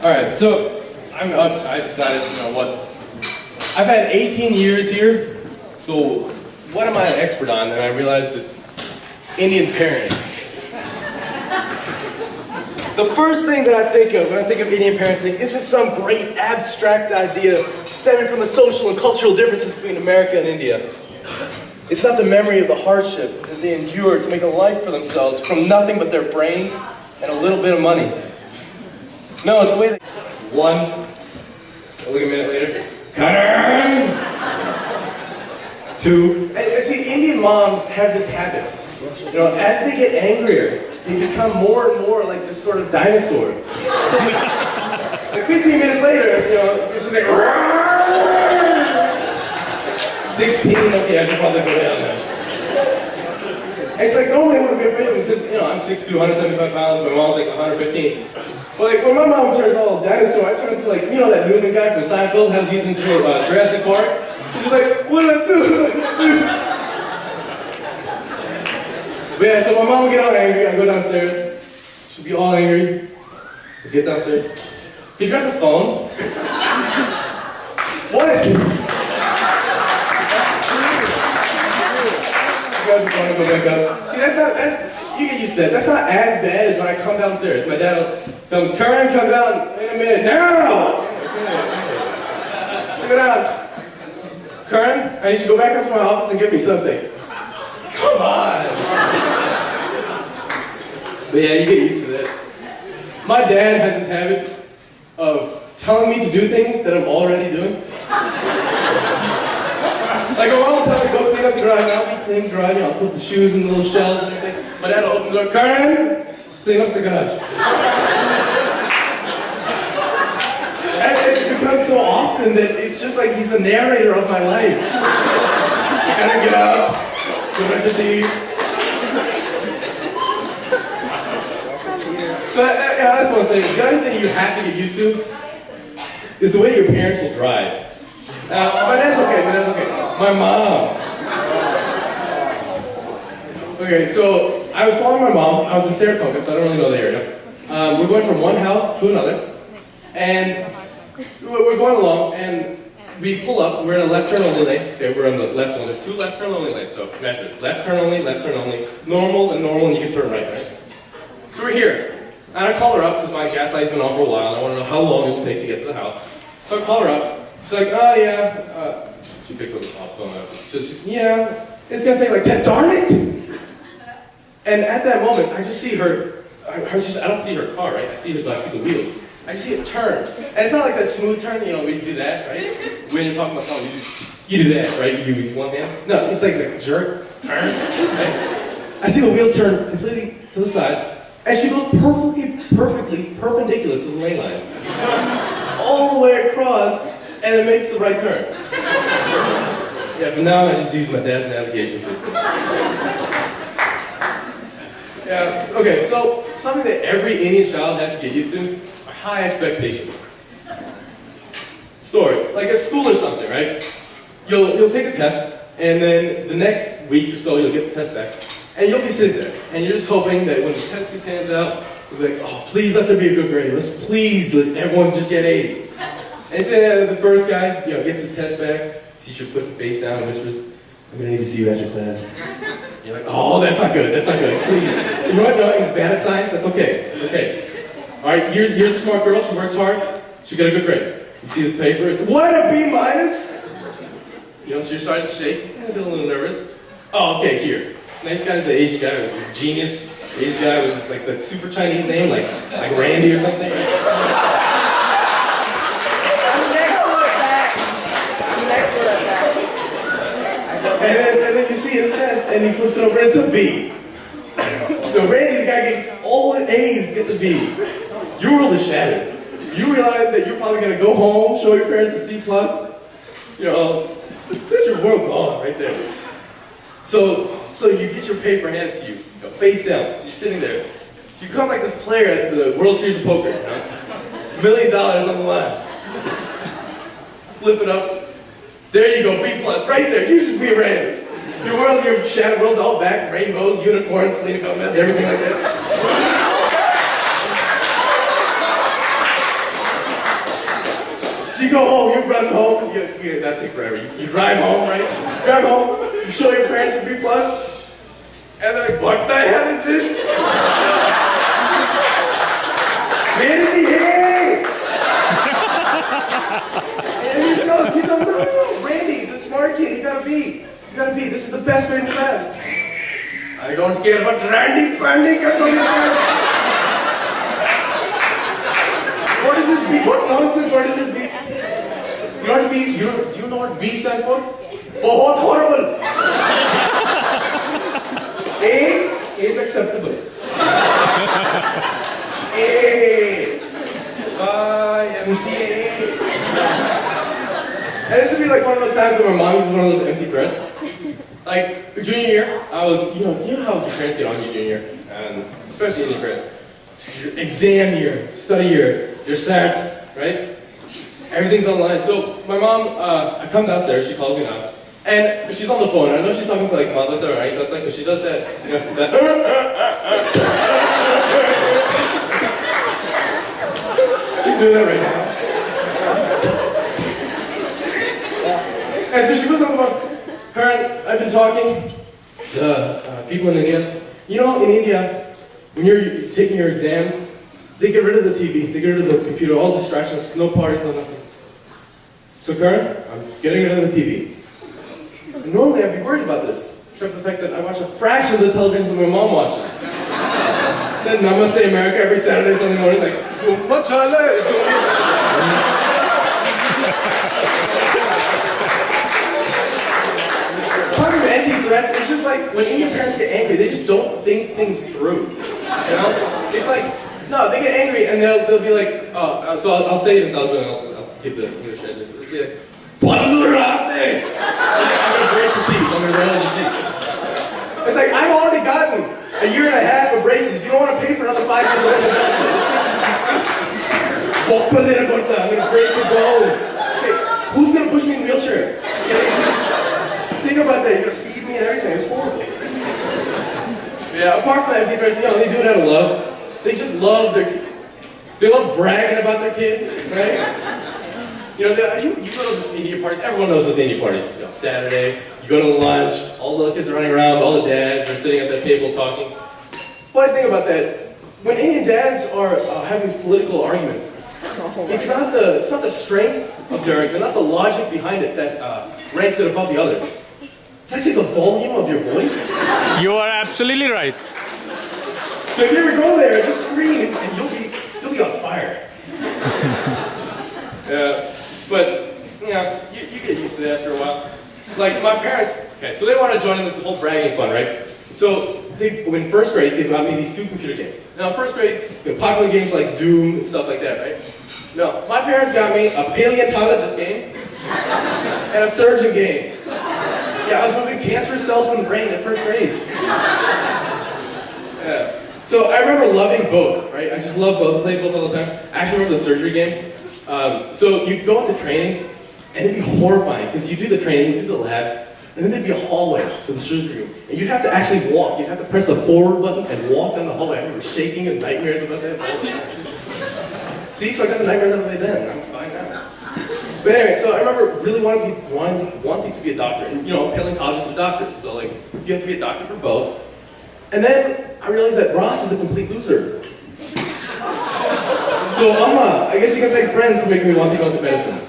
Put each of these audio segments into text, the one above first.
All right, so I'm up. I decided, you know what? I've had 18 years here, so what am I an expert on? And I realized it's Indian parenting. The first thing that I think of when I think of Indian parenting isn't some great abstract idea stemming from the social and cultural differences between America and India. It's not the memory of the hardship that they endured to make a life for themselves from nothing but their brains and a little bit of money. No, it's the way they... One, look a minute later, Curran! Two, and see, Indian moms have this habit. You know, as they get angrier, they become more and more like this sort of dinosaur. So, like 15 minutes later, you know, it's just like, 16, okay, I should probably go down now. It's like, normally I wouldn't be afraid of him because, you know, I'm 6'2", 175 pounds, my mom's like 115. But like, when my mom turns all dinosaur, I turn into like, you know that Newman guy from Seinfeld, how he's into Jurassic Park? He's just like, what did I do? But yeah, so my mom will get all angry, I go downstairs, she'll be all angry, I get downstairs. Can you grab the phone? What? Grab the phone and go back up. See, you get used to that. That's not as bad as when I come downstairs. My dad will tell me, Curran, come down in a minute. Now! So go down. Curran, I need you to go back up to my office and get me something. Come on! But yeah, you get used to that. My dad has this habit of telling me to do things that I'm already doing. Like, my mom will tell me to go clean up the garage, and I'll be cleaning the garage, and I'll put the shoes in the little shelves and everything. My dad will open the door, Curran, clean up the garage. And it becomes so often that it's just like he's the narrator of my life. I gotta get up, go brush your teeth. So yeah, that's one thing. The other thing you have to get used to is the way your parents will drive. My dad's okay, My mom. Okay, so I was following my mom. I was in Saratoga, so I don't really know the area. We're going from one house to another, and we're going along, and we pull up. We're in a left turn only lane. Okay, we're in the left one. There's two left turn only lanes, so match this. Left turn only, normal, and you can turn right, right? So we're here. And I call her up because my gas light's been on for a while, and I want to know how long it will take to get to the house. So I call her up. She's like, oh yeah. She picks up the phone. So she's, yeah, it's gonna take like 10. Darn it! And at that moment, I just see her. I don't see her car, right? I see the wheels. I just see it turn, and it's not like that smooth turn, you know, when you do that, right? When you're talking about phone, you do that, right? You use one hand. No, it's like the jerk turn. Right? I see the wheels turn completely to the side. And she goes perfectly perpendicular to the lane lines. All the way across, and it makes the right turn. Yeah, but now I just use my dad's navigation system. Yeah, okay, so something that every Indian child has to get used to are high expectations. Story, like at school or something, right? You'll take a test, and then the next week or so you'll get the test back. And you'll be sitting there, and you're just hoping that when the test gets handed out, you'll be like, oh, please let there be a good grade. Let's please let everyone just get A's. And so the first guy, you know, gets his test back. Teacher puts his face down and whispers, I'm gonna need to see you after class. You're like, oh, that's not good, please. You know what, no, he's bad at science, that's okay, it's okay. All right, here's a smart girl, she works hard, she'll get a good grade. You see the paper, it's, what, a B minus? You know, so you're starting to shake, a little nervous. Oh, okay, here. Nice guy's the Asian guy with this genius. Asian guy with like the super Chinese name, like Randy or something. I'm next to that. And then you see his test, and he flips it over, and it's a B. So Randy, the guy gets all the A's, gets a B. Your world is shattered. You realize that you're probably gonna go home, show your parents a C+. You know, that's your world gone right there. So you get your paper handed to you, face down, you're sitting there. You become like this player at the World Series of Poker, you know? $1 million on the line. Flip it up. There you go, B+, right there. You just be random. Your world, your shattered world's all back, rainbows, unicorns, Selena Gomez, everything like that. So you go home, you run home, that takes forever. You drive home, right? Drive home, you show your parents your B+, and they're like, what the hell is this? Where is he here? And you go, no, Randy, the smart kid, you gotta be, this is the best grade in class. I don't care about Randy, gets on the other. What is this B? What nonsense, what is this B? You know what B stands for? Bahut horrible. A is acceptable. A. YMCA. And this would be like one of those times when my mom uses one of those empty press. Like, junior year, I was, you know how your parents get on you junior year, and especially in your parents. It's your exam year, study year, you're sacked, right? Everything's online. So my mom, I come downstairs, she calls me now, and she's on the phone. I know she's talking to like mother, right? Because she does that, you know, that. She's doing that right now. And so she goes on the phone. Curran, I've been talking to people in India. You know, in India, when you're taking your exams, they get rid of the TV, they get rid of the computer, all distractions, no parties, no nothing. So Curran, I'm getting rid of the TV. And normally I'd be worried about this, except for the fact that I watch a fraction of the television that my mom watches. Then Namaste America every Saturday, Sunday morning, like, threats, it's just like when Indian parents get angry, they just don't think things through. You know? It's like, no, they get angry and they'll be like, so I'll say it in Telugu and I'll skip the English translation. They'll be like, Pandurate! I'm gonna break your teeth, I'm gonna roll your teeth. It's like, I've already gotten a year and a half of braces, you don't want to pay for another 5 years of doctor. I'm gonna break your bones. Okay, who's gonna push me in a wheelchair? Think about that, you're gonna feed me and everything, it's horrible. Yeah, apart from that, they do it out of love. They just love their kid. They love bragging about their kid, right? You know, you go to those India parties, everyone knows those India parties. You know, Saturday, you go to lunch, all the kids are running around, all the dads are sitting at that table talking. Funny thing about that, when Indian dads are having these political arguments, it's not the strength of their argument, not the logic behind it that ranks it above the others. It's actually the volume of your voice. You are absolutely right. So if you ever go there, just scream and you'll be on fire. But yeah, you get used to that after a while. Like my parents, okay, so they want to join in this whole bragging fun, right? So in first grade, they got me these 2 computer games. Now in first grade, popular games like Doom and stuff like that, right? No, my parents got me a paleontologist game and a surgeon game. Yeah, I was moving cancerous cells from the brain in first grade. Yeah. So I remember loving both, right? I just love both, play both all the time. I actually remember the surgery game. So you'd go into training, and it'd be horrifying, because you do the training, you do the lab, and then there'd be a hallway to the surgery room. And you'd have to actually walk. You'd have to press the forward button and walk down the hallway. I remember shaking and nightmares about that. See, so I got the nightmares out of the way then. I'm fine now. But anyway, so I remember really wanting to be a doctor. And, you know, paleontologists are doctors, so like, you have to be a doctor for both. And then I realized that Ross is a complete loser. So I guess you can thank friends for making me want to go into medicine.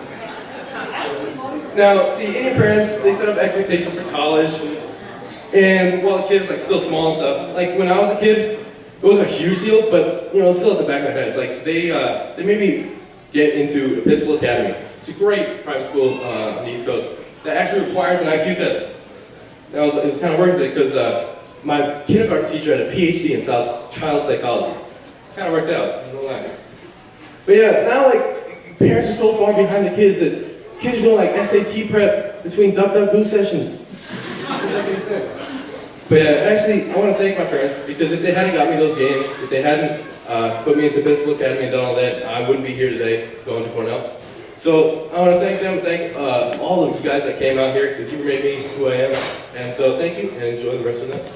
Now, see, Indian parents, they set up expectations for college, and while the kid's like still small and stuff, like when I was a kid, it wasn't a huge deal, but you know, still at the back of my head, it's like they made me get into Episcopal Academy. It's a great private school on the East Coast that actually requires an IQ test. Now, it was kind of worth it because my kindergarten teacher had a PhD in child psychology. It kind of worked out, I don't lie. But yeah, now like parents are so far behind the kids that kids are doing like SAT prep between Duck Duck Goose sessions. Doesn't make any sense. But yeah, actually, I want to thank my parents because if they hadn't got me those games, if they hadn't put me into Episcopal Academy and done all that, I wouldn't be here today going to Cornell. So I want to thank them, thank all of you guys that came out here because you made me who I am. And so thank you and enjoy the rest of the night.